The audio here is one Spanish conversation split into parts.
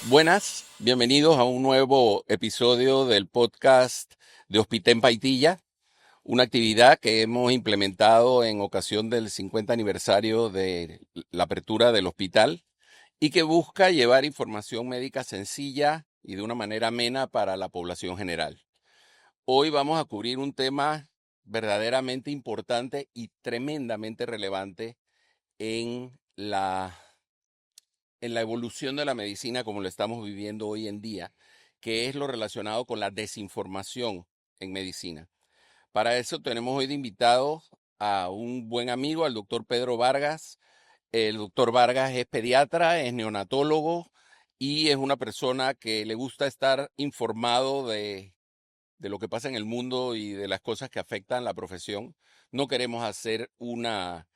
Buenas, bienvenidos a un nuevo episodio del podcast de Hospitén Paitilla, una actividad que hemos implementado en ocasión del 50 aniversario de la apertura del hospital y que busca llevar información médica sencilla y de una manera amena para la población general. Hoy vamos a cubrir un tema verdaderamente importante y tremendamente relevante en la evolución de la medicina como lo estamos viviendo hoy en día, que es lo relacionado con la desinformación en medicina. Para eso tenemos hoy de invitado a un buen amigo, al doctor Pedro Vargas. El doctor Vargas es pediatra, es neonatólogo y es una persona que le gusta estar informado de lo que pasa en el mundo y de las cosas que afectan la profesión. No queremos hacer una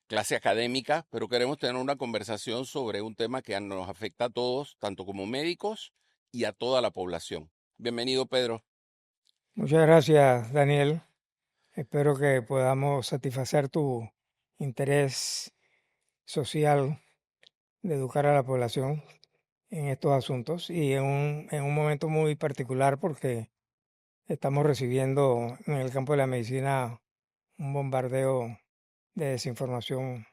clase académica, pero queremos tener una conversación sobre un tema que nos afecta a todos, tanto como médicos y a toda la población. Bienvenido, Pedro. Muchas gracias, Daniel. Espero que podamos satisfacer tu interés social de educar a la población en estos asuntos y en un momento muy particular porque estamos recibiendo en el campo de la medicina un bombardeo de desinformación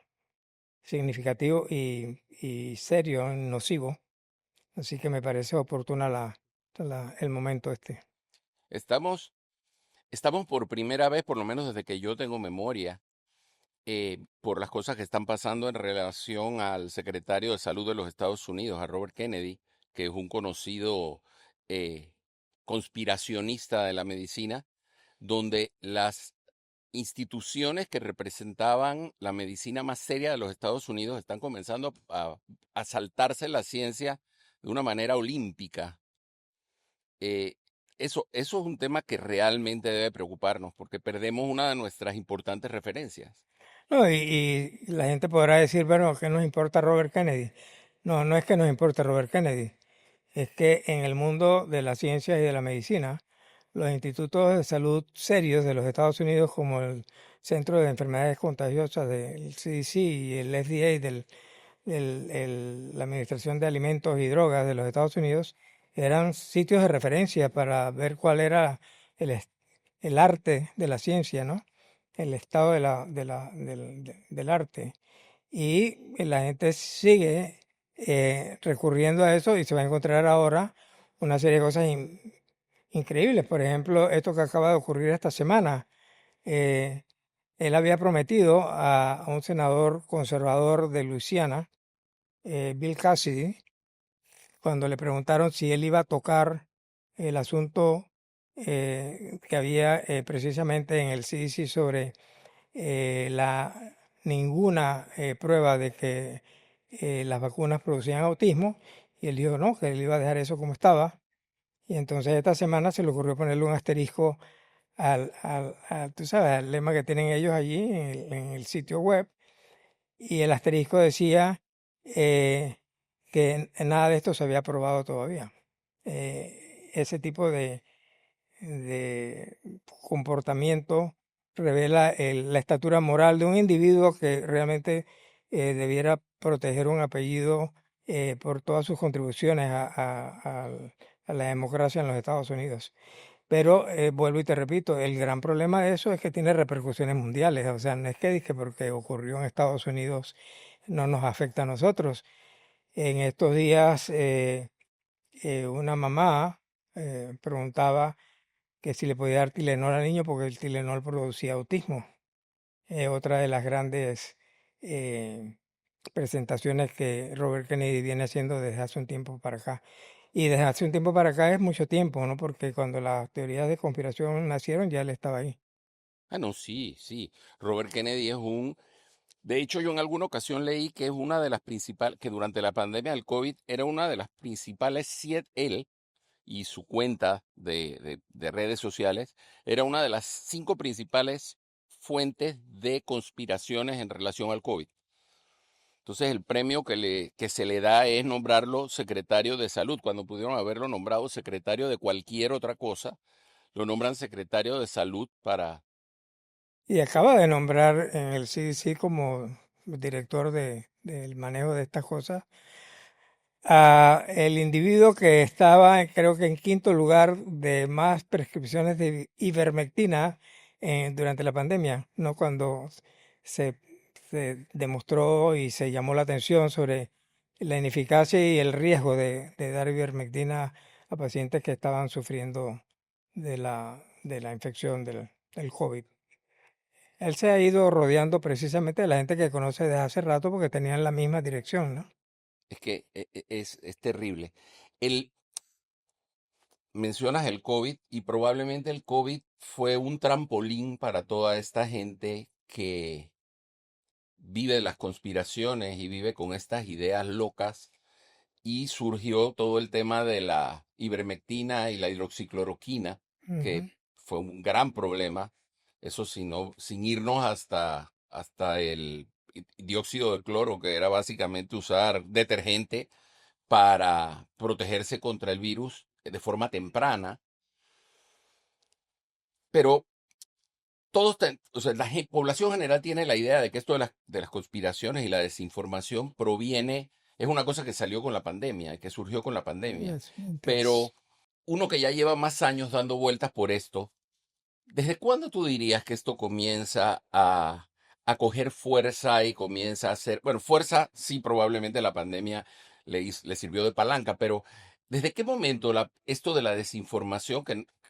significativo y serio, nocivo. Así que me parece oportuna el momento este. Estamos, estamos por primera vez, por lo menos desde que yo tengo memoria, por las cosas que están pasando en relación al secretario de Salud de los Estados Unidos, a Robert Kennedy, que es un conocido eh, conspiracionista de la medicina, donde las instituciones que representaban la medicina más seria de los Estados Unidos están comenzando a saltarse la ciencia de una manera olímpica. Eh, eso es un tema que realmente debe preocuparnos porque perdemos una de nuestras importantes referencias. No, y la gente podrá decir, bueno, ¿qué nos importa Robert Kennedy? No, no es que nos importe Robert Kennedy, es que en el mundo de la ciencia y de la medicina, los institutos de salud serios de los Estados Unidos, como el Centro de Enfermedades Contagiosas del CDC y el FDA, la Administración de Alimentos y Drogas de los Estados Unidos, eran sitios de referencia para ver cuál era el, est- el arte de la ciencia, ¿no? El estado del arte. Y la gente sigue recurriendo a eso y se va a encontrar ahora una serie de cosas increíbles. Por ejemplo, esto que acaba de ocurrir esta semana. eh, Él había prometido a un senador conservador de Luisiana, Bill Cassidy, cuando le preguntaron si él iba a tocar el asunto que había precisamente en el CDC sobre ninguna prueba de que las vacunas producían autismo, y él dijo no, que él iba a dejar eso como estaba. Y entonces esta semana se le ocurrió ponerle un asterisco tú sabes, al lema que tienen ellos allí en el sitio web, y el asterisco decía que nada de esto se había probado todavía. Ese tipo de comportamiento revela la estatura moral de un individuo que realmente debiera proteger un apellido por todas sus contribuciones a la democracia en los Estados Unidos. Pero vuelvo y te repito, el gran problema de eso es que tiene repercusiones mundiales. O sea, no es que dije porque ocurrió en Estados Unidos no nos afecta a nosotros. En estos días una mamá preguntaba que si le podía dar Tilenol al niño porque el Tilenol producía autismo. Otra de las grandes eh, presentaciones que Robert Kennedy viene haciendo desde hace un tiempo para acá. Y desde hace un tiempo para acá es mucho tiempo, ¿no? Porque cuando las teorías de conspiración nacieron ya él estaba ahí. Ah, no, sí, sí. Robert Kennedy es un... De hecho, yo en alguna ocasión leí que es una de las principales, que durante la pandemia del COVID era una de las principales siete, él y su cuenta de redes sociales, era una de las cinco principales fuentes de conspiraciones en relación al COVID. Entonces el premio que se le da es nombrarlo secretario de salud, cuando pudieron haberlo nombrado secretario de cualquier otra cosa, lo nombran secretario de salud para... Y acaba de nombrar en el CDC como director del manejo de estas cosas El individuo que estaba, creo que en quinto lugar de más prescripciones de ivermectina durante la pandemia, ¿no? Cuando se, se demostró y se llamó la atención sobre la ineficacia y el riesgo de dar ivermectina a pacientes que estaban sufriendo de la infección del COVID. Él se ha ido rodeando precisamente de la gente que conoce desde hace rato porque tenían la misma dirección, ¿no? Es que es terrible. El, mencionas el COVID y probablemente el COVID fue un trampolín para toda esta gente que vive de las conspiraciones y vive con estas ideas locas y surgió todo el tema de la ivermectina y la hidroxicloroquina, que Ujú. fue un gran problema, eso sin irnos hasta el dióxido de cloro, que era básicamente usar detergente para protegerse contra el virus de forma temprana, pero o sea, población general tiene la idea de que esto de las conspiraciones y la desinformación es una cosa que salió con la pandemia, que surgió con la pandemia. Yes, entonces, Pero uno que ya lleva más años dando vueltas por esto, ¿desde cuándo tú dirías que esto comienza a coger fuerza y comienza a hacer, bueno, fuerza sí, probablemente la pandemia le sirvió de palanca, pero ¿desde qué momento esto de la desinformación,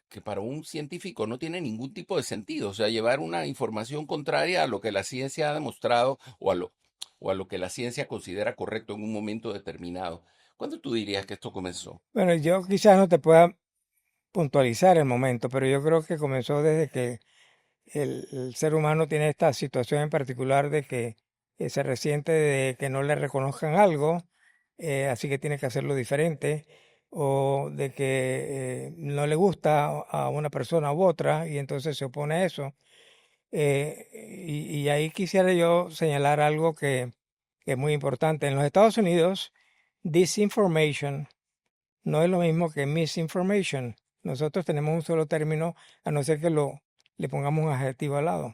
que para un científico no tiene ningún tipo de sentido, o sea, llevar una información contraria a lo que la ciencia ha demostrado o a lo que la ciencia considera correcto en un momento determinado? ¿Cuándo tú dirías que esto comenzó? bueno, yo quizás no te pueda puntualizar el momento, pero yo creo que comenzó desde que el ser humano tiene esta situación en particular de que se resiente de que no le reconozcan algo, así que tiene que hacerlo diferente, o de que no le gusta a una persona u otra y entonces se opone a eso. Y ahí quisiera yo señalar algo que es muy importante. En los Estados Unidos, disinformation no es lo mismo que misinformation. Nosotros tenemos un solo término, a no ser que le pongamos un adjetivo al lado.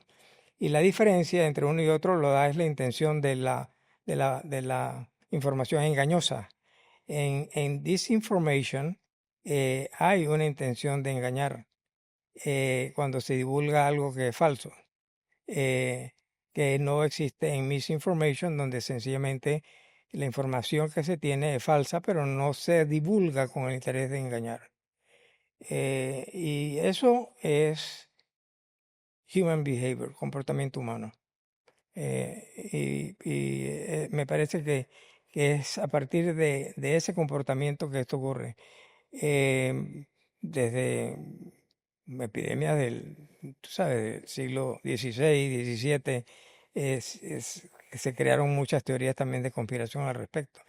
Y la diferencia entre uno y otro lo da es la intención de la información engañosa. En disinformation hay una intención de engañar cuando se divulga algo que es falso, eh, que no existe en misinformation, donde sencillamente la información que se tiene es falsa, pero no se divulga con el interés de engañar. Y eso es human behavior, comportamiento humano. Me parece que es a partir de ese comportamiento que esto ocurre. Desde epidemias tú sabes, del siglo XVI, XVII, que se crearon muchas teorías también de conspiración al respecto.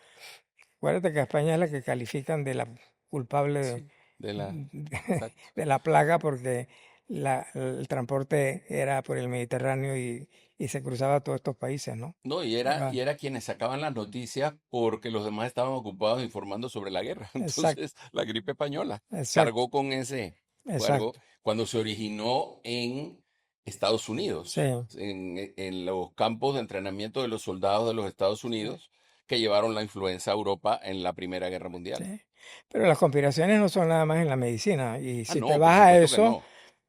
Acuérdate que a España es la que califican de la culpable Sí, exacto. de la plaga porque el transporte era por el Mediterráneo y se cruzaba todos estos países, ¿no? No, y era, Ah, y era quienes sacaban las noticias porque los demás estaban ocupados informando sobre la guerra. exacto, Entonces, la gripe española exacto, cargó con ese, exacto. cuando se originó en Estados Sí, Unidos, en los campos de entrenamiento de los soldados de los Estados Unidos que llevaron la influenza a Europa en la Primera Guerra Mundial. sí. Pero las conspiraciones no son nada más en la medicina. Y Ah, si te no, por vas a supuesto que eso, no.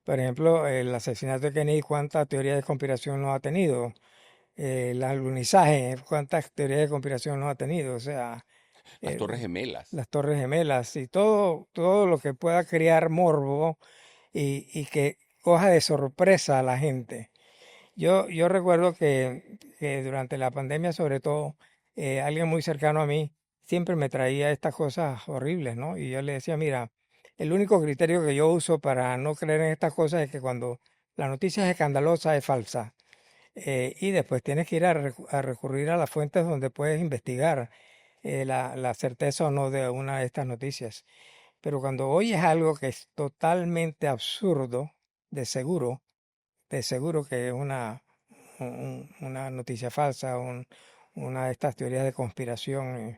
por ejemplo, el asesinato de Kennedy, ¿cuántas teorías de conspiración no ha tenido? El alunizaje, ¿cuántas teorías de conspiración no ha tenido? O sea, Las Torres eh, Gemelas. las Torres Gemelas y todo lo que pueda crear morbo y que coja de sorpresa a la gente. Yo recuerdo que durante la pandemia, sobre todo, alguien muy cercano a mí siempre me traía estas cosas horribles, ¿no? Y yo le decía, mira, el único criterio que yo uso para no creer en estas cosas es que cuando la noticia es escandalosa, es falsa. Y después tienes que ir a recurrir a las fuentes donde puedes investigar la certeza o no de una de estas noticias. Pero cuando oyes algo que es totalmente absurdo, de seguro, de seguro que es una noticia falsa, una de estas teorías de conspiración.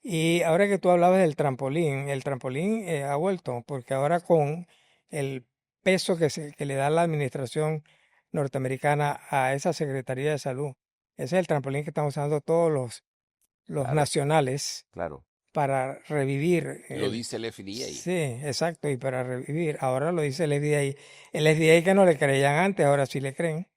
Y ahora que tú hablabas del trampolín, el trampolín ha vuelto, porque ahora con el peso que le da la administración norteamericana a esa Secretaría de Salud, ese es el trampolín que están usando todos los Claro, nacionales claro. para revivir Lo dice el FDA. sí, exacto, y para revivir. Ahora lo dice el FDA. El FDA que no le creían antes, ahora sí le creen.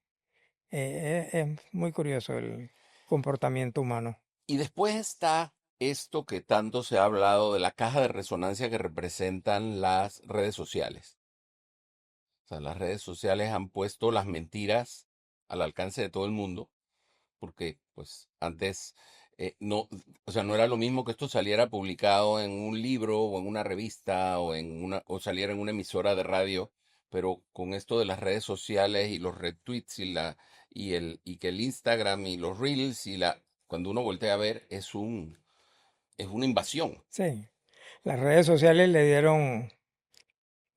Es muy curioso el comportamiento humano. Y después está esto que tanto se ha hablado de la caja de resonancia que representan las redes sociales. O sea, las redes sociales han puesto las mentiras al alcance de todo el mundo, porque pues antes no, o sea, no era lo mismo que esto saliera publicado en un libro o en una revista o saliera en una emisora de radio, pero con esto de las redes sociales y los retweets y que el Instagram y los Reels cuando uno voltea a ver es una invasión. Sí, las redes sociales le dieron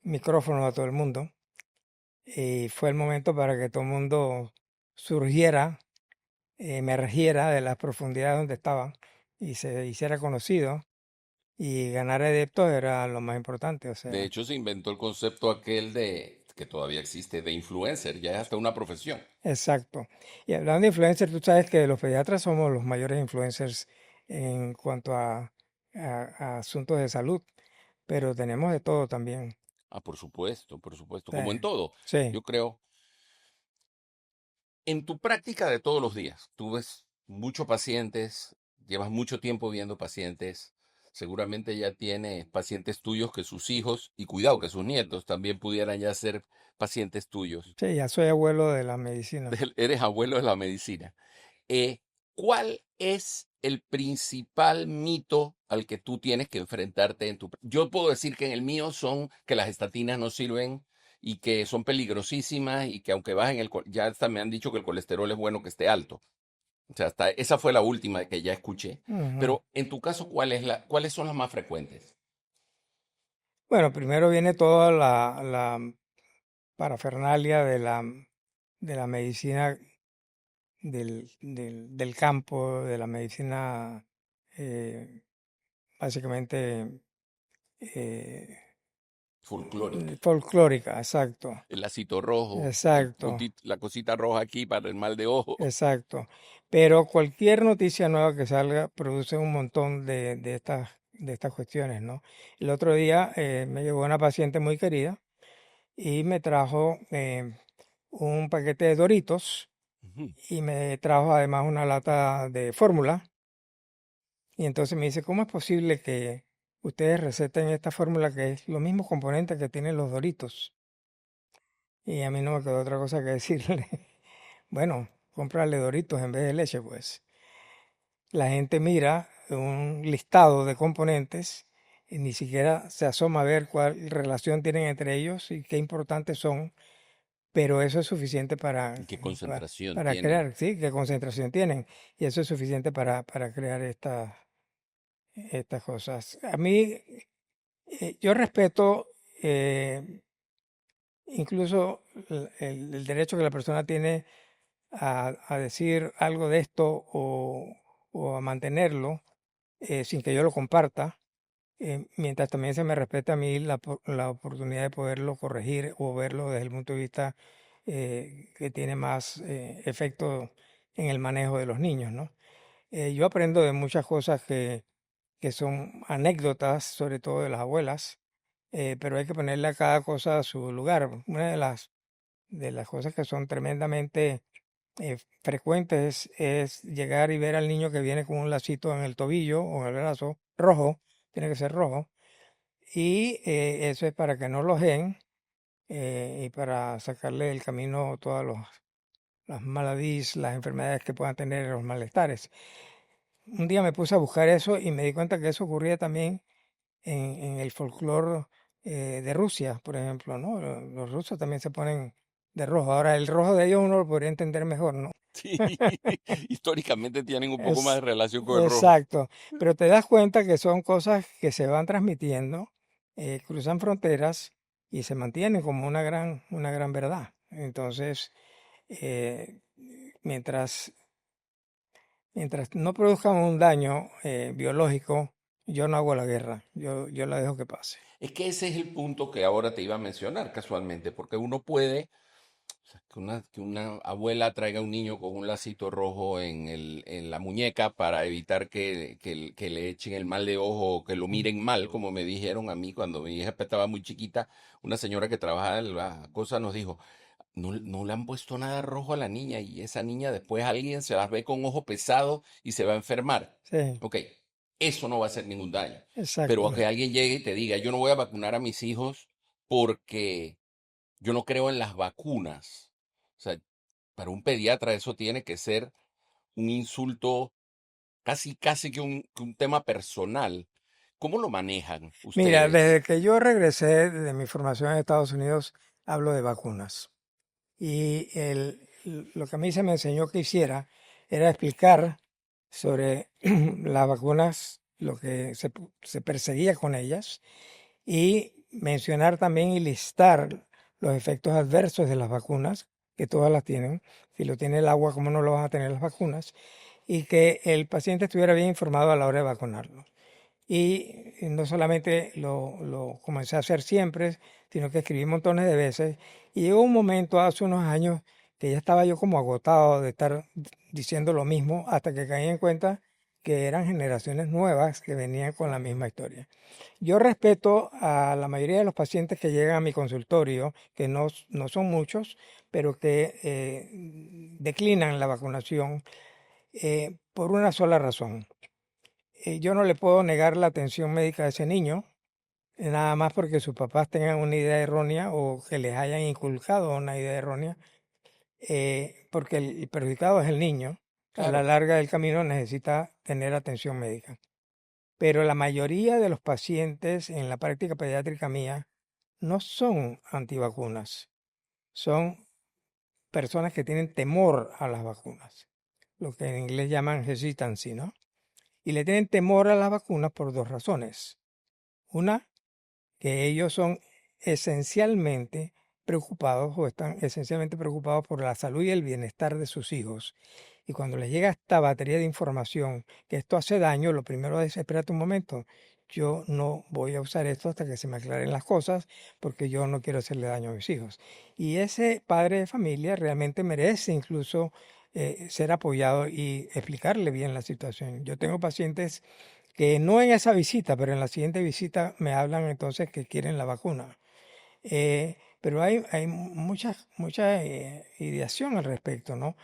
micrófono a todo el mundo y fue el momento para que todo el mundo surgiera, emergiera de las profundidades donde estaba y se hiciera conocido y ganar adeptos era lo más importante. O De sea, hecho, se inventó el concepto aquel que todavía existe, de influencer, ya es hasta una profesión. exacto. Y hablando de influencers, tú sabes que los pediatras somos los mayores influencers en cuanto a asuntos de salud, pero tenemos de todo también. Ah, por supuesto, como en Eh, todo. sí, Yo creo, en tu práctica de todos los días, tú ves muchos pacientes, llevas mucho tiempo viendo pacientes, seguramente ya tienes pacientes tuyos que sus hijos, y cuidado que sus nietos también pudieran ya ser pacientes tuyos. sí, ya soy abuelo de la medicina. Eres abuelo de la medicina. eh, ¿Cuál es el principal mito al que tú tienes que enfrentarte en tu... Yo puedo decir que en el mío son que las estatinas no sirven y que son peligrosísimas y que aunque bajen ya hasta me han dicho que el colesterol es bueno que esté alto. O sea, hasta esa fue la última que ya escuché. Ujú. Pero en tu caso, ¿cuáles son las más frecuentes? Bueno, primero viene toda la parafernalia de la medicina del campo, de la medicina eh, básicamente eh, Folclórica. folclórica, exacto, El ácido rojo, exacto, la cosita roja aquí para el mal de ojo. exacto. Pero cualquier noticia nueva que salga produce un montón de estas cuestiones, ¿no? El otro día me llegó una paciente muy querida y me trajo un paquete de Doritos Ujú. y me trajo además una lata de fórmula. Y entonces me dice, ¿cómo es posible que ustedes receten esta fórmula que es los mismos componentes que tienen los Doritos? Y a mí no me quedó otra cosa que decirle, bueno, cómprale Doritos en vez de leche, pues. La gente mira un listado de componentes y ni siquiera se asoma a ver cuál relación tienen entre ellos y qué importantes son, pero eso es suficiente ¿Y qué concentración para tienen? crear, ¿sí? ¿Qué concentración tienen? Y eso es suficiente para crear estas cosas. A mí, yo respeto incluso el derecho que la persona tiene a decir algo de esto o a mantenerlo sin que yo lo comparta, mientras también se me respete a mí la oportunidad de poderlo corregir o verlo desde el punto de vista que tiene más efecto en el manejo de los niños, ¿no? Yo aprendo de muchas cosas que son anécdotas, sobre todo de las abuelas, pero hay que ponerle a cada cosa a su lugar. Una de las cosas que son tremendamente frecuentes es llegar y ver al niño que viene con un lacito en el tobillo o en el brazo rojo, tiene que ser rojo, y eso es para que no lo den y para sacarle del camino todas las maladís, las enfermedades que puedan tener, los malestares. Un día me puse a buscar eso y me di cuenta que eso ocurría también en el folclore de Rusia, por ejemplo, ¿no? Los rusos también se ponen de rojo. Ahora, el rojo de ellos uno lo podría entender mejor, ¿no? Sí, históricamente tienen un poco más de Es relación con el rojo. exacto. Pero te das cuenta que son cosas que se van transmitiendo, cruzan fronteras y se mantienen como una gran verdad. Entonces, eh, mientras, mientras no produzcan un daño biológico, yo no hago la guerra, yo la dejo que pase. Es que ese es el punto que ahora te iba a mencionar casualmente, porque uno puede O sea, que una abuela traiga un niño con un lacito rojo en la muñeca para evitar que le echen el mal de ojo o que lo miren mal, como me dijeron a mí cuando mi hija estaba muy chiquita. Una señora que trabajaba en la cosa nos dijo, no, no le han puesto nada rojo a la niña y esa niña después alguien se las ve con ojo pesado y se va a enfermar. Sí, Ok, eso no va a hacer ningún daño. Pero exacto. a que alguien llegue y te diga, yo no voy a vacunar a mis hijos porque yo no creo en las vacunas. O sea, para un pediatra eso tiene que ser un insulto, casi que un tema personal. ¿Cómo lo manejan Mira, ustedes? desde que yo regresé de mi formación en Estados Unidos, hablo de vacunas. Y lo que a mí se me enseñó que hiciera era explicar sobre las vacunas, lo que se perseguía con ellas, y mencionar también y listar los efectos adversos de las vacunas, que todas las tienen. Si lo tiene el agua, ¿cómo no lo van a tener las vacunas? Y que el paciente estuviera bien informado a la hora de vacunarlo. Y no solamente lo comencé a hacer siempre, sino que escribí montones de veces. Y llegó un momento hace unos años que ya estaba yo como agotado de estar diciendo lo mismo hasta que caí en cuenta que eran generaciones nuevas que venían con la misma historia. Yo respeto a la mayoría de los pacientes que llegan a mi consultorio, que no son muchos, pero que declinan la vacunación por una sola razón. Yo no le puedo negar la atención médica a ese niño, nada más porque sus papás tengan una idea errónea o que les hayan inculcado una idea errónea, porque el perjudicado es el niño. A la Claro, larga del camino necesita tener atención médica. Pero la mayoría de los pacientes en la práctica pediátrica mía no son antivacunas, son personas que tienen temor a las vacunas, lo que en inglés llaman hesitancy, ¿no? Y le tienen temor a las vacunas por dos razones. Una, que ellos son esencialmente preocupados o están esencialmente preocupados por la salud y el bienestar de sus hijos. Y cuando les llega esta batería de información que esto hace daño, lo primero es, espérate un momento, yo no voy a usar esto hasta que se me aclaren las cosas porque yo no quiero hacerle daño a mis hijos. Y ese padre de familia realmente merece incluso ser apoyado y explicarle bien la situación. Yo tengo pacientes que no en esa visita, pero en la siguiente visita me hablan entonces que quieren la vacuna. Pero hay mucha ideación al respecto, ¿no?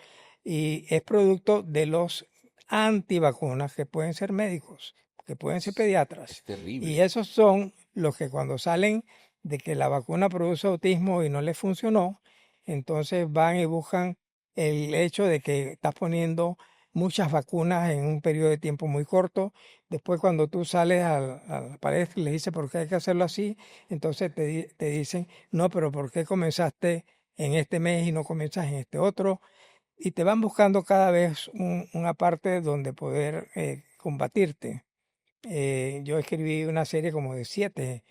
Y es producto de los antivacunas que pueden ser médicos, que pueden ser es pediatras. Y terrible. esos son los que cuando salen de que la vacuna produce autismo y no les funcionó, entonces van y buscan el hecho de que estás poniendo muchas vacunas en un periodo de tiempo muy corto. Después cuando tú sales a la pared y le dices por qué hay que hacerlo así, entonces te dicen, no, pero ¿por qué comenzaste en este mes y no comienzas en este otro? Y te van buscando cada vez una parte donde poder combatirte. Yo escribí una serie como de 7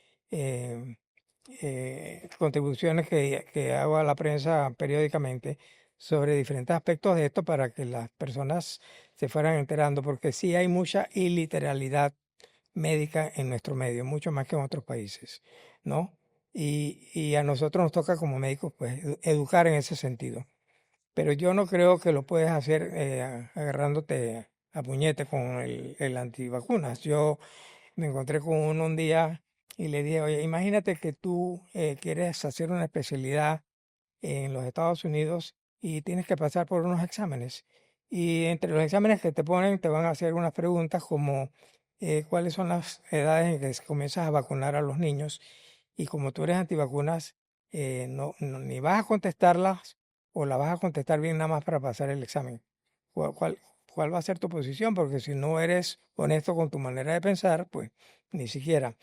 eh, contribuciones que hago a la prensa periódicamente sobre diferentes aspectos de esto para que las personas se fueran enterando, porque sí hay mucha iliteralidad médica en nuestro medio, mucho más que en otros países, ¿no? Y a nosotros nos toca como médicos pues educar en ese sentido. Pero yo no creo que lo puedes hacer agarrándote a puñete con el antivacunas. Yo me encontré con uno un día y le dije, oye, imagínate que tú quieres hacer una especialidad en los Estados Unidos y tienes que pasar por unos exámenes. Y entre los exámenes que te ponen, te van a hacer unas preguntas como cuáles son las edades en que se comienzas a vacunar a los niños. Y como tú eres antivacunas, ni vas a contestarlas o la vas a contestar bien nada más para pasar el examen. ¿Cuál, cuál, cuál va a ser tu posición? Porque si no eres honesto con tu manera de pensar, pues ni siquiera.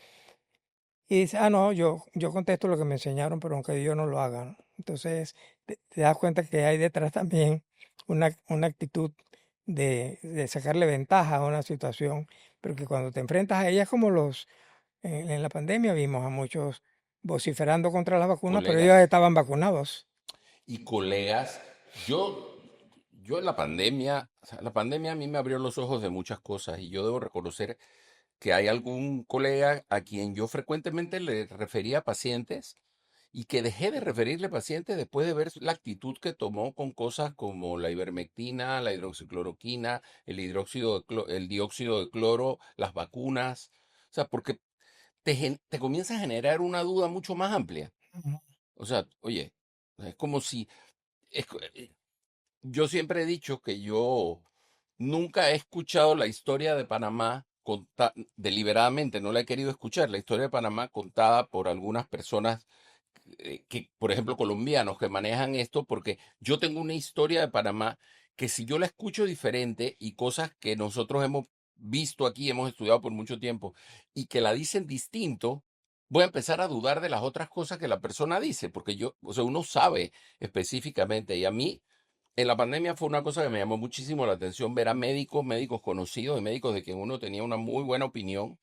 Y dice, ah, no, yo contesto lo que me enseñaron, pero aunque yo no lo haga, ¿no? Entonces te das cuenta que hay detrás también una actitud de sacarle ventaja a una situación, pero que cuando te enfrentas a ella, como en la pandemia vimos a muchos vociferando contra las vacunas, pero ellos Colegas estaban vacunados. y colegas, yo, yo en la pandemia, o sea, la pandemia a mí me abrió los ojos de muchas cosas y yo debo reconocer que hay algún colega a quien yo frecuentemente le refería a pacientes y que dejé de referirle paciente después de ver la actitud que tomó con cosas como la ivermectina, la hidroxicloroquina, el dióxido de cloro, las vacunas. O sea, porque te comienza a generar una duda mucho más amplia. Ujú. O sea, oye, es como si... Yo siempre he dicho que yo nunca he escuchado la historia de Panamá deliberadamente, no la he querido escuchar, la historia de Panamá contada por algunas personas que, por ejemplo, colombianos que manejan esto, porque yo tengo una historia de Panamá que si yo la escucho diferente y cosas que nosotros hemos visto aquí, hemos estudiado por mucho tiempo, y que la dicen distinto, voy a empezar a dudar de las otras cosas que la persona dice, porque yo, o sea, uno sabe específicamente, y a mí en la pandemia fue una cosa que me llamó muchísimo la atención ver a médicos, médicos conocidos y médicos de quien uno tenía una muy buena opinión,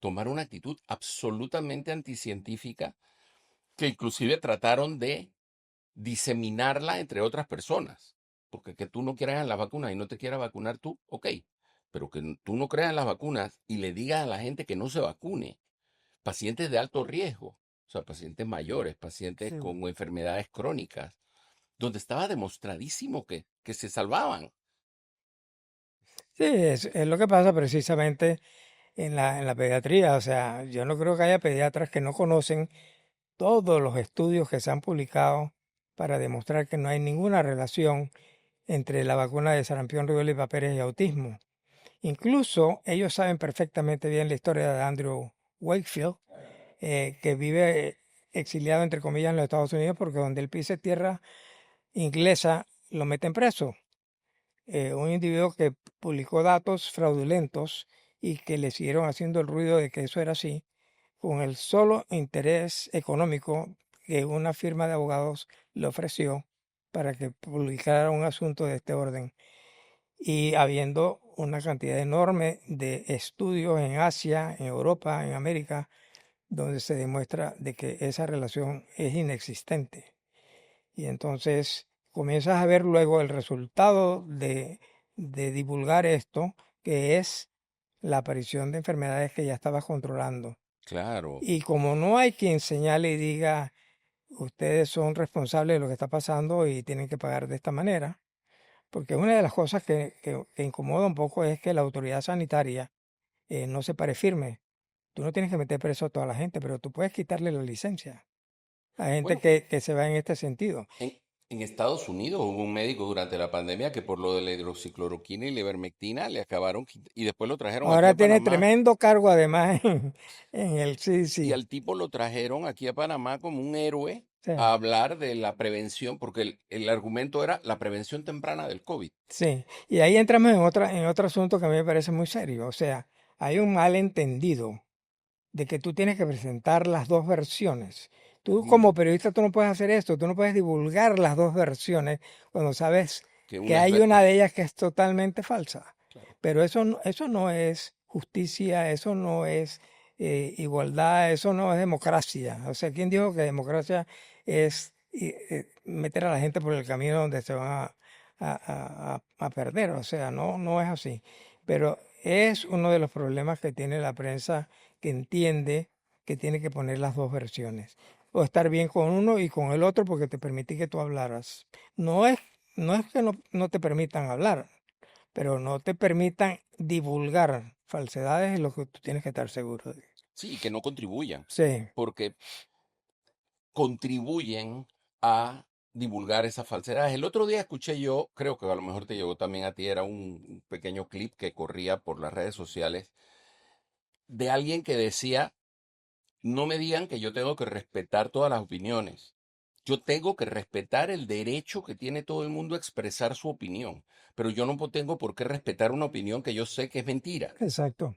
tomar una actitud absolutamente anticientífica que inclusive trataron de diseminarla entre otras personas. Porque que tú no creas en las vacunas y no te quieras vacunar tú, ok. Pero que tú no creas en las vacunas y le digas a la gente que no se vacune. Pacientes de alto riesgo, o sea, pacientes mayores, pacientes Sí, con enfermedades crónicas, donde estaba demostradísimo que se salvaban. sí, es lo que pasa precisamente en la pediatría. O sea, yo no creo que haya pediatras que no conocen todos los estudios que se han publicado para demostrar que no hay ninguna relación entre la vacuna de sarampión, rubiola y papeles y autismo. Incluso ellos saben perfectamente bien la historia de Andrew Wakefield, que vive exiliado entre comillas en los Estados Unidos porque donde él pise tierra inglesa lo meten preso. Un individuo que publicó datos fraudulentos y que le siguieron haciendo el ruido de que eso era así, con el solo interés económico que una firma de abogados le ofreció para que publicara un asunto de este orden. Y habiendo una cantidad enorme de estudios en Asia, en Europa, en América, donde se demuestra de que esa relación es inexistente. Y entonces comienzas a ver luego el resultado de divulgar esto, que es la aparición de enfermedades que ya estabas controlando. Claro. Y como no hay quien señale y diga, ustedes son responsables de lo que está pasando y tienen que pagar de esta manera, porque una de las cosas que incomoda un poco es que la autoridad sanitaria no se pare firme. Tú no tienes que meter preso a toda la gente, pero tú puedes quitarle la licencia a gente Bueno, que se va en este sentido. en, en Estados Unidos hubo un médico durante la pandemia que por lo de la hidroxicloroquina y la ivermectina le acabaron y después lo trajeron aquí Ahora a tiene Panamá. tremendo cargo además en el Y CDC. al tipo lo trajeron aquí a Panamá como un héroe Sí, a hablar de la prevención, porque el argumento era la prevención temprana del COVID. sí. Y ahí entramos en otro asunto que a mí me parece muy serio. O sea, hay un malentendido de que tú tienes que presentar las dos versiones. Tú como Mm, periodista tú no puedes hacer esto, tú no puedes divulgar las dos versiones cuando sabes que que una es... hay una de ellas que es totalmente falsa. Claro. Pero eso no es justicia, eso no es igualdad, eso no es democracia. O sea, ¿quién dijo que democracia es meter a la gente por el camino donde se van a perder? O sea, no, no es así. Pero es uno de los problemas que tiene la prensa que entiende que tiene que poner las dos versiones. O estar bien con uno y con el otro porque te permití que tú hablaras. No es, no es que no te permitan hablar, pero no te permitan divulgar falsedades, es lo que tú tienes que estar seguro de. Sí, que no contribuyan, Sí, porque contribuyen a divulgar esas falsedades. El otro día escuché yo, creo que a lo mejor te llegó también a ti, era un pequeño clip que corría por las redes sociales de alguien que decía, no me digan que yo tengo que respetar todas las opiniones. Yo tengo que respetar el derecho que tiene todo el mundo a expresar su opinión, pero yo no tengo por qué respetar una opinión que yo sé que es mentira. exacto.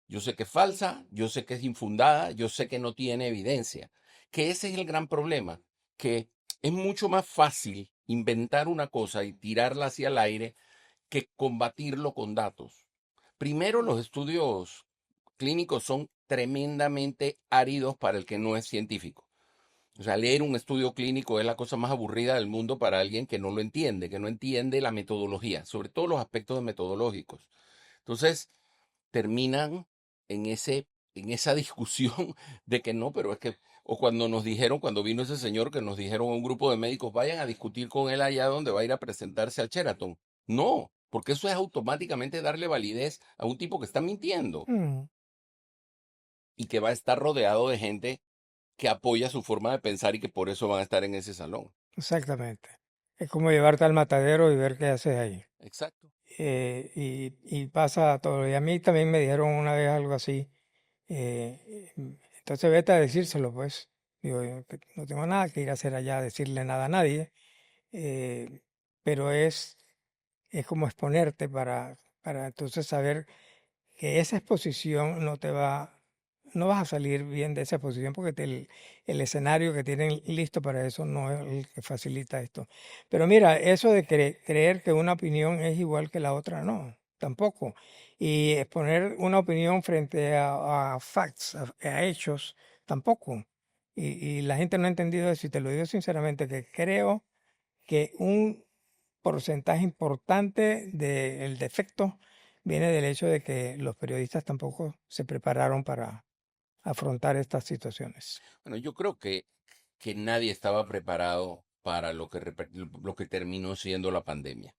Yo sé que es falsa, yo sé que es infundada, yo sé que no tiene evidencia. Que ese es el gran problema, que es mucho más fácil inventar una cosa y tirarla hacia el aire que combatirlo con datos. Primero, los estudios clínicos son tremendamente áridos para el que no es científico. O sea, leer un estudio clínico es la cosa más aburrida del mundo para alguien que no lo entiende, que no entiende la metodología, sobre todo los aspectos metodológicos. Entonces, terminan en esa discusión de que no, pero es que O cuando nos dijeron, cuando vino ese señor, que nos dijeron a un grupo de médicos, vayan a discutir con él allá donde va a ir a presentarse al Sheraton. No, porque eso es automáticamente darle validez a un tipo que está mintiendo Mm, y que va a estar rodeado de gente que apoya su forma de pensar y que por eso van a estar en ese salón. exactamente. Es como llevarte al matadero y ver qué haces ahí. Exacto. Y pasa todo. Y a mí también me dijeron una vez algo así. Entonces vete a decírselo, pues. Digo, yo que no tengo nada que ir a hacer allá, a decirle nada a nadie. eh, pero es como exponerte para entonces saber que esa exposición no vas a salir bien de esa exposición porque el escenario que tienen listo para eso no es el que facilita esto. Pero mira, eso de creer que una opinión es igual que la otra, no, tampoco. Y exponer una opinión frente a facts, a hechos, tampoco. Y la gente no ha entendido eso y te lo digo sinceramente, que creo que un porcentaje importante del defecto viene del hecho de que los periodistas tampoco se prepararon para afrontar estas situaciones. Bueno, yo creo que nadie estaba preparado para lo que terminó siendo la pandemia.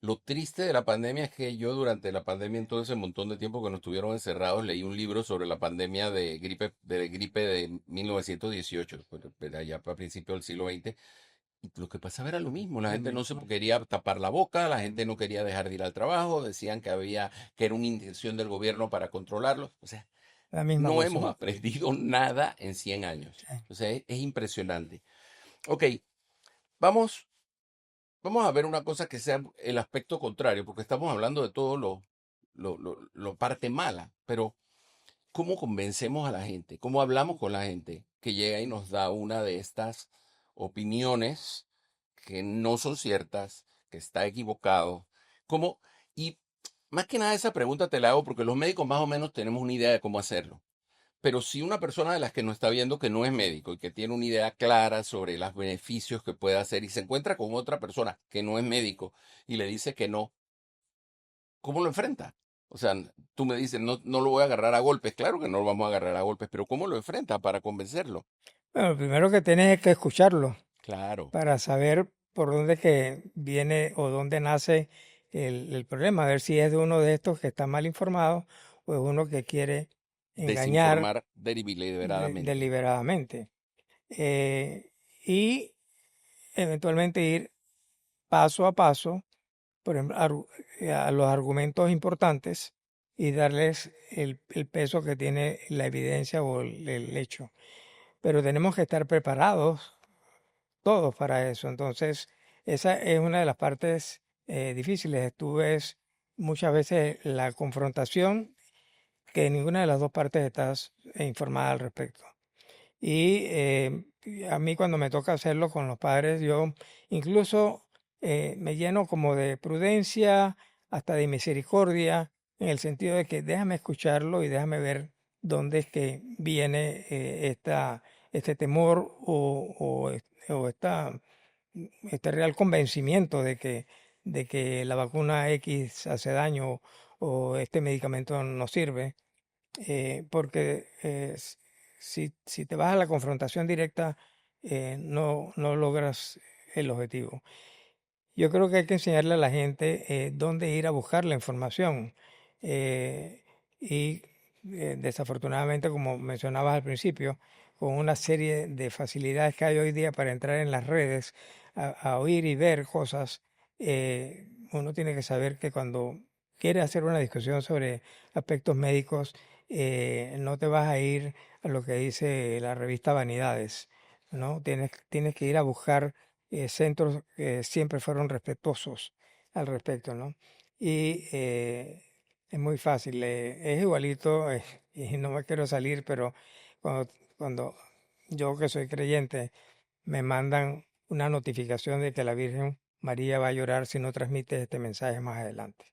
Lo triste de la pandemia es que yo durante la pandemia, en todo ese montón de tiempo que nos estuvieron encerrados, leí un libro sobre la pandemia de gripe de 1918, pero allá para principios del siglo XX, y lo que pasaba era lo mismo. La Lo gente no se mismo. quería tapar la boca, la gente no quería dejar de ir al trabajo, decían que era una intención del gobierno para controlarlo. O sea, La misma no hemos cosa. aprendido nada en 100 años. Sí. O sea, es impresionante. Ok, vamos, vamos a ver una cosa que sea el aspecto contrario, porque estamos hablando de todo lo parte mala, pero ¿cómo convencemos a la gente? ¿Cómo hablamos con la gente que llega y nos da una de estas opiniones que no son ciertas, que está equivocado? ¿Cómo? Y más que nada esa pregunta te la hago porque los médicos más o menos tenemos una idea de cómo hacerlo. Pero si una persona de las que nos está viendo que no es médico y que tiene una idea clara sobre los beneficios que puede hacer y se encuentra con otra persona que no es médico y le dice que no, ¿cómo lo enfrenta? O sea, tú me dices, no, no lo voy a agarrar a golpes. Claro que no lo vamos a agarrar a golpes, pero ¿cómo lo enfrenta para convencerlo? Bueno, lo primero que tienes es que escucharlo Claro, para saber por dónde que viene o dónde nace el problema, a ver si es de uno de estos que está mal informado o es uno que quiere engañar desinformar deliberadamente. deliberadamente. Eh, y eventualmente ir paso a paso, por ejemplo, a los argumentos importantes y darles el peso que tiene la evidencia o el hecho. Pero tenemos que estar preparados todos para eso. Entonces, esa es una de las partes difíciles. Tú ves muchas veces la confrontación que ninguna de las dos partes estás informada al respecto. Y a mí cuando me toca hacerlo con los padres, yo incluso me lleno como de prudencia, hasta de misericordia, en el sentido de que déjame escucharlo y déjame ver dónde es que viene este temor o este real convencimiento de que la vacuna X hace daño o este medicamento no sirve porque si te vas a la confrontación directa, no logras el objetivo. Yo creo que hay que enseñarle a la gente dónde ir a buscar la información. Y desafortunadamente, como mencionabas al principio, con una serie de facilidades que hay hoy día para entrar en las redes, a oír y ver cosas, uno tiene que saber que cuando quiere hacer una discusión sobre aspectos médicos, no te vas a ir a lo que dice la revista Vanidades, ¿no? Tienes que ir a buscar centros que siempre fueron respetuosos al respecto, ¿no? Y es muy fácil, es igualito, y no me quiero salir, pero cuando yo que soy creyente me mandan una notificación de que la Virgen María va a llorar si no transmite este mensaje más adelante.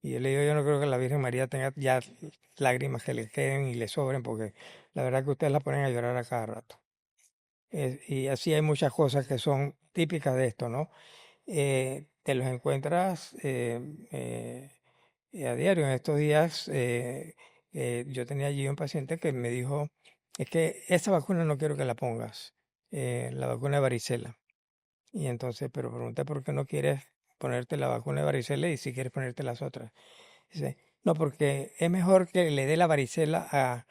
Y yo le digo, yo no creo que la Virgen María tenga ya lágrimas que le queden y le sobren, porque la verdad que ustedes la ponen a llorar a cada rato. Y así hay muchas cosas que son típicas de esto, ¿no? Te los encuentras a diario. En estos días yo tenía allí un paciente que me dijo es que esa vacuna no quiero que la pongas, la vacuna de varicela. Y entonces, pero pregunté por qué no quieres ponerte la vacuna de varicela y si quieres ponerte las otras. Dice, no, porque es mejor que le dé la varicela a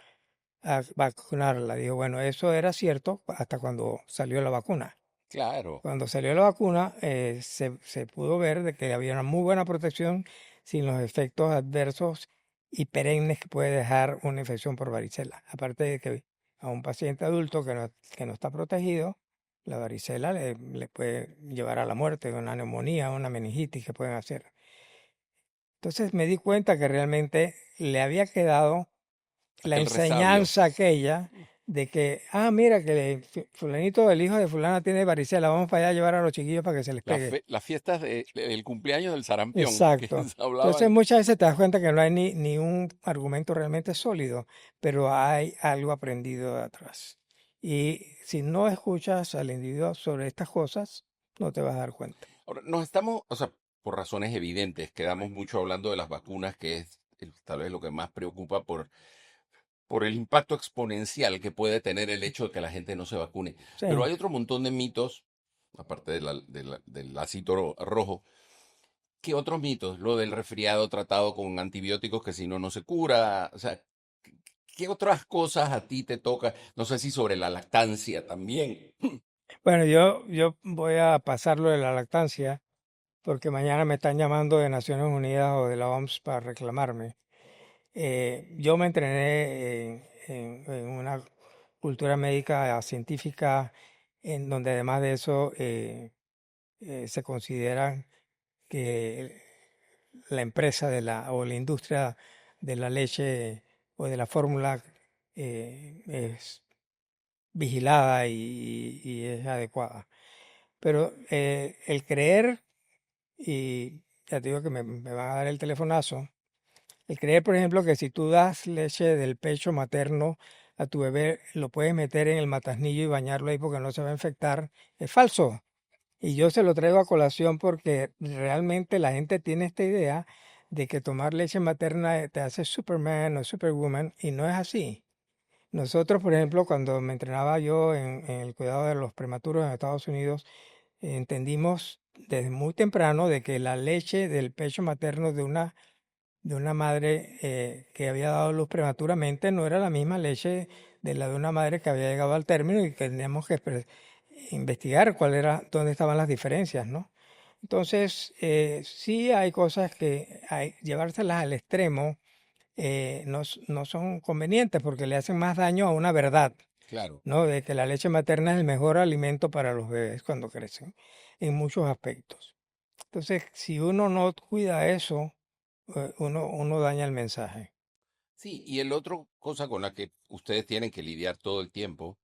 vacunarla. Digo, bueno, eso era cierto hasta cuando salió la vacuna. Claro, Cuando salió la vacuna, se pudo ver de que había una muy buena protección sin los efectos adversos y perennes que puede dejar una infección por varicela. Aparte de que a un paciente adulto que no está protegido, la varicela le puede llevar a la muerte, una neumonía, una meningitis que pueden hacer. Entonces me di cuenta que realmente le había quedado la aquel resabio. enseñanza aquella de que, mira que fulanito, el hijo de fulana tiene varicela, vamos para allá a llevar a los chiquillos para que se les pegue. Las fiestas del cumpleaños del sarampión, que Exacto. se Entonces hablaban. muchas veces te das cuenta que no hay ni un argumento realmente sólido, pero hay algo aprendido de atrás. Y si no escuchas al individuo sobre estas cosas, no te vas a dar cuenta. Ahora, nos estamos, o sea, por razones evidentes, quedamos mucho hablando de las vacunas, que es tal vez lo que más preocupa por el impacto exponencial que puede tener el hecho de que la gente no se vacune. Sí. Pero hay otro montón de mitos, aparte del ácido rojo, ¿qué otros mitos? Lo del resfriado tratado con antibióticos que si no, no se cura. O sea, ¿qué otras cosas a ti te toca? No sé si sobre la lactancia también. Bueno, yo voy a pasarlo de la lactancia porque mañana me están llamando de Naciones Unidas o de la OMS para reclamarme. Yo me entrené en una cultura médica científica en donde además de eso se considera que la empresa o la industria de la leche o de la fórmula es vigilada y es adecuada. Pero el creer, y ya te digo que me van a dar el telefonazo, el creer, por ejemplo, que si tú das leche del pecho materno a tu bebé, lo puedes meter en el matasnillo y bañarlo ahí porque no se va a infectar, es falso. Y yo se lo traigo a colación porque realmente la gente tiene esta idea de que tomar leche materna te hace Superman o Superwoman y no es así. Nosotros, por ejemplo, cuando me entrenaba yo en el cuidado de los prematuros en Estados Unidos, entendimos desde muy temprano de que la leche del pecho materno de una madre que había dado luz prematuramente no era la misma leche de la de una madre que había llegado al término y que teníamos que investigar dónde estaban las diferencias, ¿no? Entonces, sí hay cosas que llevárselas al extremo no son convenientes porque le hacen más daño a una verdad, Claro. ¿no? De que la leche materna es el mejor alimento para los bebés cuando crecen, en muchos aspectos. Entonces, si uno no cuida eso, uno daña el mensaje. Sí, y el otro cosa con la que ustedes tienen que lidiar todo el tiempo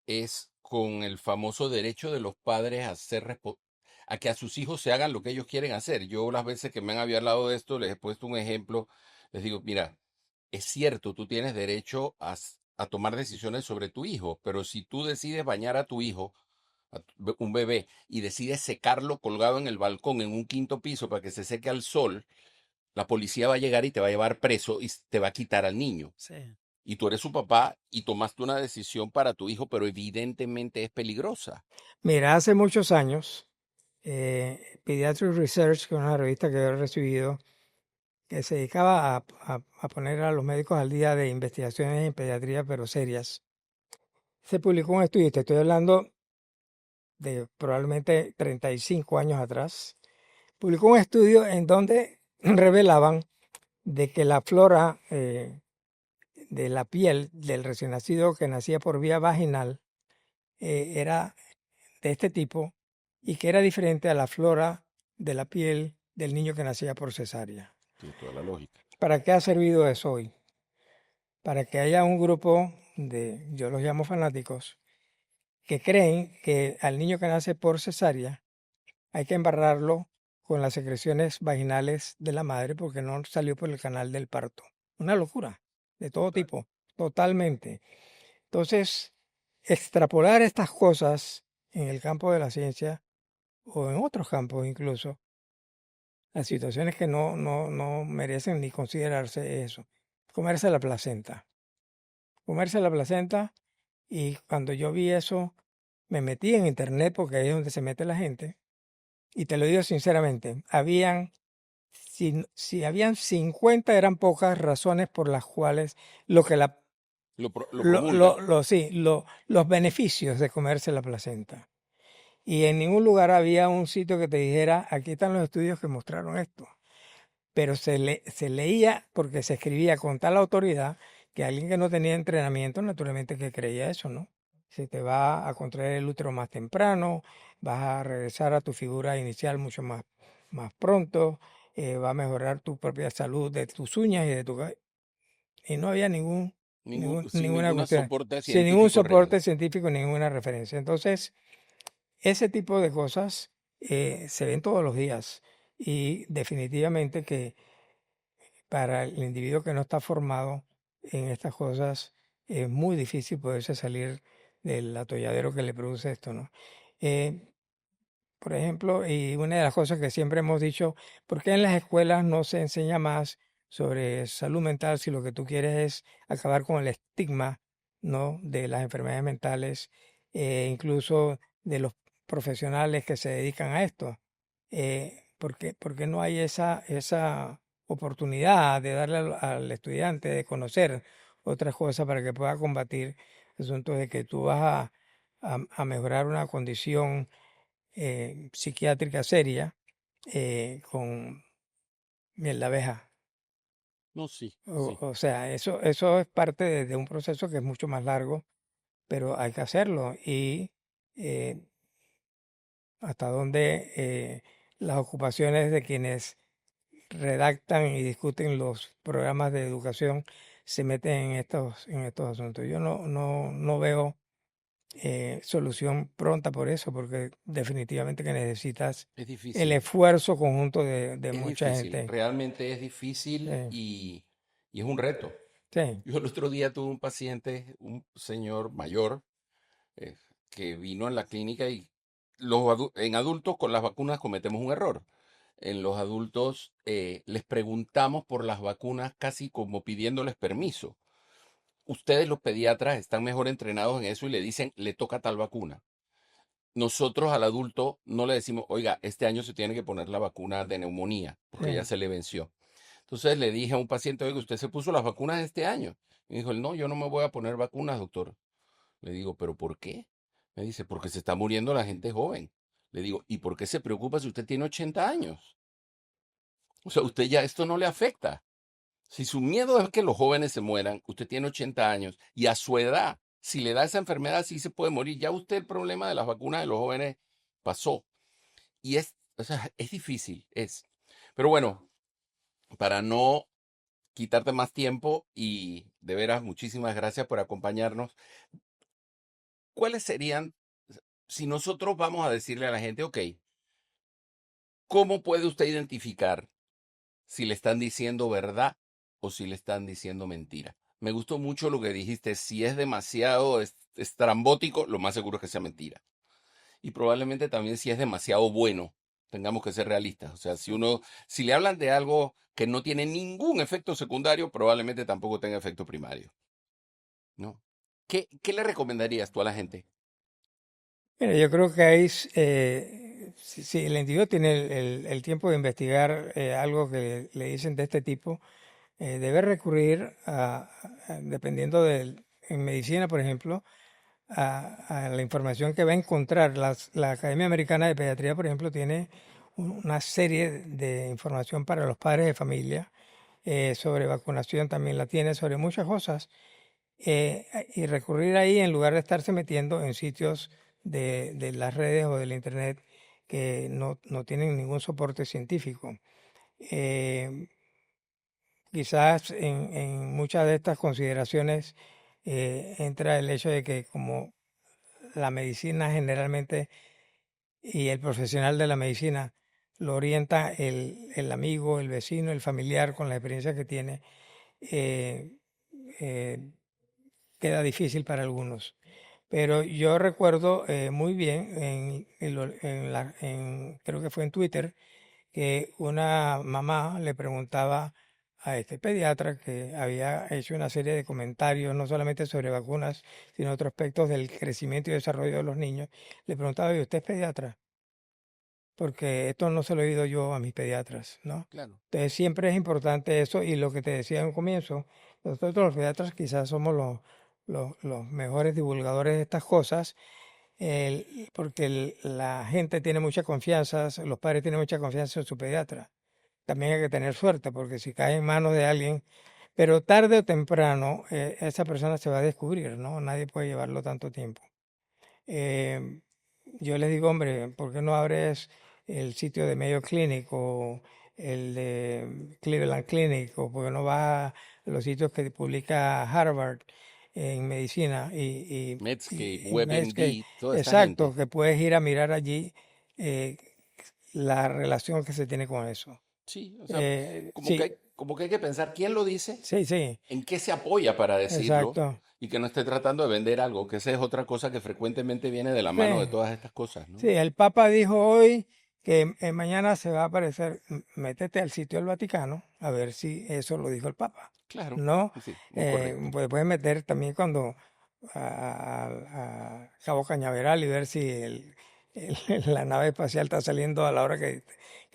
es con el famoso derecho de los padres a que a sus hijos se hagan lo que ellos quieren hacer. Yo las veces que me han hablado de esto, les he puesto un ejemplo, les digo, mira, es cierto, tú tienes derecho a tomar decisiones sobre tu hijo, pero si tú decides bañar a tu hijo, un bebé, y decides secarlo colgado en el balcón en un quinto piso para que se seque al sol, la policía va a llegar y te va a llevar preso y te va a quitar al niño. Sí. Y tú eres su papá y tomaste una decisión para tu hijo, pero evidentemente es peligrosa. Mira, hace muchos años, Pediatric Research, que es una revista que yo he recibido, que se dedicaba a poner a los médicos al día de investigaciones en pediatría, pero serias, se publicó un estudio, te estoy hablando de probablemente 35 años atrás, publicó un estudio en donde revelaban de que la flora de la piel del recién nacido que nacía por vía vaginal era de este tipo y que era diferente a la flora de la piel del niño que nacía por cesárea. Tiene toda la lógica. ¿Para qué ha servido eso hoy? Para que haya un grupo yo los llamo fanáticos, que creen que al niño que nace por cesárea hay que embarrarlo con las secreciones vaginales de la madre porque no salió por el canal del parto. Una locura, de todo Total. tipo, totalmente. Entonces, extrapolar estas cosas en el campo de la ciencia o en otros campos incluso, las situaciones que no merecen ni considerarse eso. Comerse la placenta. Comerse la placenta Y cuando yo vi eso, me metí en internet porque ahí es donde se mete la gente. Y te lo digo sinceramente, si habían 50 eran pocas razones por las cuales lo que la, Lo promulgan. sí, los beneficios de comerse la placenta. Y en ningún lugar había un sitio que te dijera, aquí están los estudios que mostraron esto. Pero se leía porque se escribía con tal autoridad que alguien que no tenía entrenamiento, naturalmente que creía eso, ¿no? Se te va a contraer el útero más temprano, vas a regresar a tu figura inicial mucho más pronto, va a mejorar tu propia salud de tus uñas y de tu... Y no había Sin ninguna ningún cuestión, soporte sin ningún científico real. soporte científico, ninguna referencia. Entonces, ese tipo de cosas se ven todos los días y definitivamente que para el individuo que no está formado en estas cosas es muy difícil poderse salir del atolladero que le produce esto, ¿no? Eh, por ejemplo, y una de las cosas que siempre hemos dicho, ¿por qué en las escuelas no se enseña más sobre salud mental si lo que tú quieres es acabar con el estigma, ¿no? De las enfermedades mentales, incluso de los profesionales que se dedican a esto? ¿Por qué no hay esa oportunidad de darle al estudiante de conocer otras cosas para que pueda combatir asuntos de que tú vas a mejorar una condición psiquiátrica seria con miel de abeja? No, sí, sí, O sea, eso es parte de un proceso que es mucho más largo, pero hay que hacerlo. Y eh, hasta dónde las ocupaciones de quienes redactan y discuten los programas de educación se meten en estos asuntos. Yo no veo solución pronta por eso, porque definitivamente que necesitas es el difícil. esfuerzo conjunto de Es mucha difícil, gente. realmente es Sí, difícil y es un reto. sí, Yo el otro día tuve un paciente, un señor mayor, eh, que vino en la clínica y en adultos con las vacunas cometemos un error. En los adultos les preguntamos por las vacunas casi como pidiéndoles permiso. Ustedes los pediatras están mejor entrenados en eso y le dicen, le toca tal vacuna. Nosotros al adulto no le decimos, oiga, este año se tiene que poner la vacuna de neumonía porque ya sí. se le venció. Entonces le dije a un paciente, oiga, ¿usted se puso las vacunas este año? Y dijo, no, yo no me voy a poner vacunas, doctor. Le digo, ¿pero por qué? Me dice, porque se está muriendo la gente joven. Le digo, ¿y por qué se preocupa si usted tiene 80 años? O sea, usted ya esto no le afecta. Si su miedo es que los jóvenes se mueran, usted tiene 80 años y a su edad, si le da esa enfermedad, sí se puede morir. Ya usted el problema de las vacunas de los jóvenes pasó. Y o sea, es difícil, es. Pero bueno, para no quitarte más tiempo y de veras, muchísimas gracias por acompañarnos. ¿Cuáles serían, si nosotros vamos a decirle a la gente, ok, ¿cómo puede usted identificar si le están diciendo verdad o si le están diciendo mentira? Me gustó mucho lo que dijiste, si es demasiado estrambótico, lo más seguro es que sea mentira. Y probablemente también si es demasiado bueno, tengamos que ser realistas. O sea, si le hablan de algo que no tiene ningún efecto secundario, probablemente tampoco tenga efecto primario, ¿no? ¿Qué le recomendarías tú a la gente? Mira, yo creo que ahí, si el individuo tiene el tiempo de investigar algo que le dicen de este tipo, debe recurrir dependiendo en medicina, por ejemplo, a la información que va a encontrar. La Academia Americana de Pediatría, por ejemplo, tiene una serie de información para los padres de familia, sobre vacunación también la tiene, sobre muchas cosas, y recurrir ahí en lugar de estarse metiendo en sitios de las redes o del internet que no tienen ningún soporte científico. Eh, Quizás en muchas de estas consideraciones entra el hecho de que como la medicina generalmente y el profesional de la medicina lo orienta el amigo, el vecino, el familiar con la experiencia que tiene, eh, eh, queda difícil para algunos. Pero yo recuerdo muy bien, creo que fue en Twitter, que una mamá le preguntaba a este pediatra que había hecho una serie de comentarios, no solamente sobre vacunas, sino otros aspectos del crecimiento y desarrollo de los niños. Le preguntaba, ¿y usted es pediatra? Porque esto no se lo he oído yo a mis pediatras, ¿no? Claro. Entonces siempre es importante eso y lo que te decía en un comienzo, nosotros los pediatras quizás somos los mejores divulgadores de estas cosas, porque la gente tiene mucha confianza, los padres tienen mucha confianza en su pediatra. También hay que tener suerte, porque si cae en manos de alguien, pero tarde o temprano esa persona se va a descubrir, ¿no? Nadie puede llevarlo tanto tiempo. Eh, yo les digo, hombre, ¿por qué no abres el sitio de Mayo Clinic o el de Cleveland Clinic o por qué no vas a los sitios que publica Harvard en medicina Medscape, y Medscape? WebMD, toda esta Exacto, gente. que puedes ir a mirar allí eh, la relación que se tiene con eso. Sí, o sea, Sí, como que hay que pensar quién lo dice, sí, sí, en qué se apoya para decirlo exacto. y que no esté tratando de vender algo, que esa es otra cosa que frecuentemente viene de la mano de Sí. todas estas cosas, ¿no? Sí, el Papa dijo hoy que mañana se va a aparecer, métete al sitio del Vaticano a ver si eso lo dijo el Papa. Claro, No, sí, muy correcto. puedes meter también cuando a Cabo Cañaveral y ver si la nave espacial está saliendo a la hora que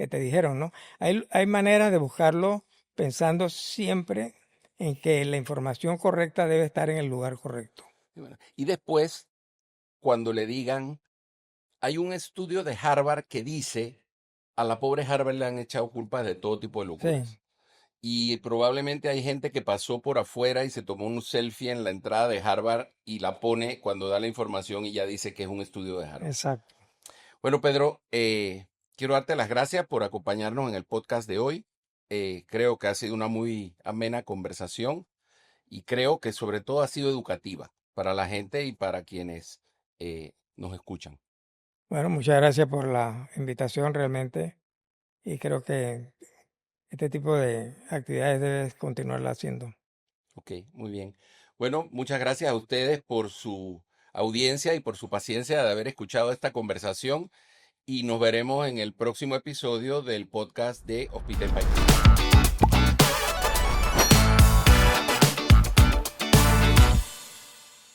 te dijeron, ¿no? Hay maneras de buscarlo pensando siempre en que la información correcta debe estar en el lugar correcto. Y bueno, y después, cuando le digan, hay un estudio de Harvard que dice, a la pobre Harvard le han echado culpas de todo tipo de Sí, locuras. Y probablemente hay gente que pasó por afuera y se tomó un selfie en la entrada de Harvard y la pone cuando da la información y ya dice que es un estudio de Harvard. exacto. Bueno, Pedro, quiero darte las gracias por acompañarnos en el podcast de hoy. Creo que ha sido una muy amena conversación y creo que sobre todo ha sido educativa para la gente y para quienes nos escuchan. Bueno, muchas gracias por la invitación realmente y creo que este tipo de actividades debes continuarla haciendo. Ok, muy bien. Bueno, muchas gracias a ustedes por su audiencia y por su paciencia de haber escuchado esta conversación y nos veremos en el próximo episodio del podcast de Hospital País.